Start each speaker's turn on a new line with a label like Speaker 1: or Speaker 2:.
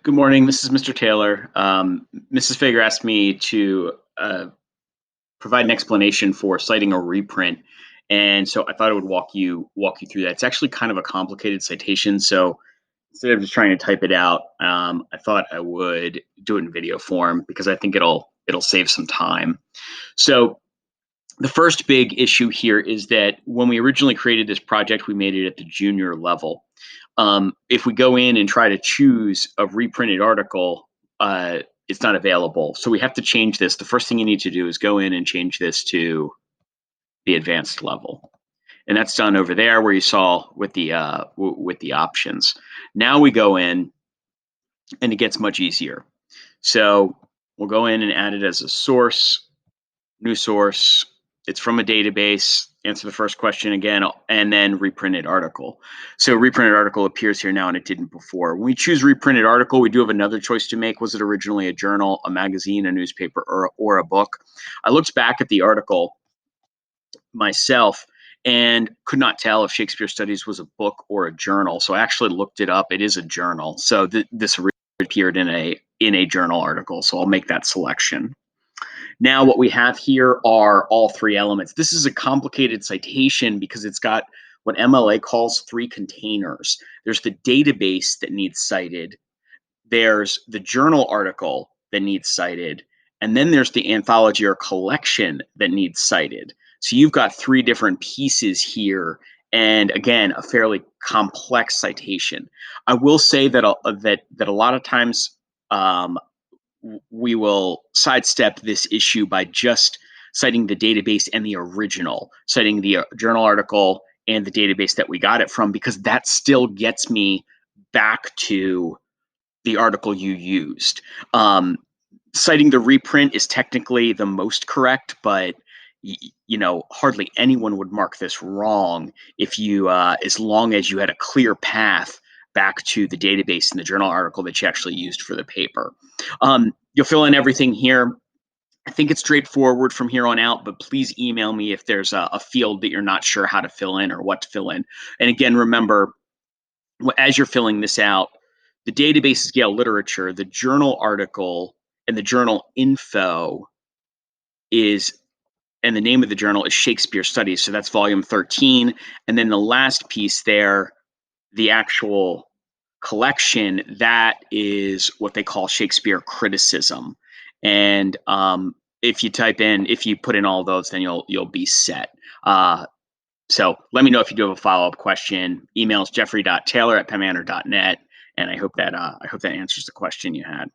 Speaker 1: Good morning. This is Mr. Taylor. Mrs. Fager asked me to provide an explanation for citing a reprint, and so I thought I would walk you through that. It's actually kind of a complicated citation, so instead of just trying to type it out, I thought I would do it in video form because I think it'll save some time. So the first big issue here is that when we originally created this project, we made it at the junior level. If we go in and try to choose a reprinted article, it's not available. So we have to change this. The first thing you need to do is go in and change this to the advanced level. And that's done over there where you saw with the options. Now we go in and it gets much easier. So we'll go in and add it as a source, new source. It's from a database. Answer the first question again, and then reprinted article. So reprinted article appears here now, and it didn't before. When we choose reprinted article, we do have another choice to make. Was it originally a journal, a magazine, a newspaper, or a book? I looked back at the article myself and could not tell if Shakespeare Studies was a book or a journal. So I actually looked it up. It is a journal. So this appeared in a journal article. So I'll make that selection. Now what we have here are all three elements. This is a complicated citation because it's got what MLA calls three containers. There's the database that needs cited, there's the journal article that needs cited, and then there's the anthology or collection that needs cited. So you've got three different pieces here, and again, a fairly complex citation. I will say that a lot of times we will sidestep this issue by just citing the database and the original, citing the journal article and the database that we got it from, because that still gets me back to the article you used. Citing the reprint is technically the most correct, but hardly anyone would mark this wrong if you, as long as you had a clear path back to the database and the journal article that you actually used for the paper. You'll fill in everything here. I think it's straightforward from here on out, but please email me if there's a field that you're not sure how to fill in or what to fill in. And again, remember, as you're filling this out, the database is Gale Literature, the journal article and the journal info is, and the name of the journal is Shakespeare Studies. So that's volume 13. And then the last piece there, the actual collection, that is what they call Shakespeare Criticism. And if you put in all those, then you'll be set. So let me know if you do have a follow-up question. Email is jeffrey.taylor@penmanor.net, and I hope that answers the question you had.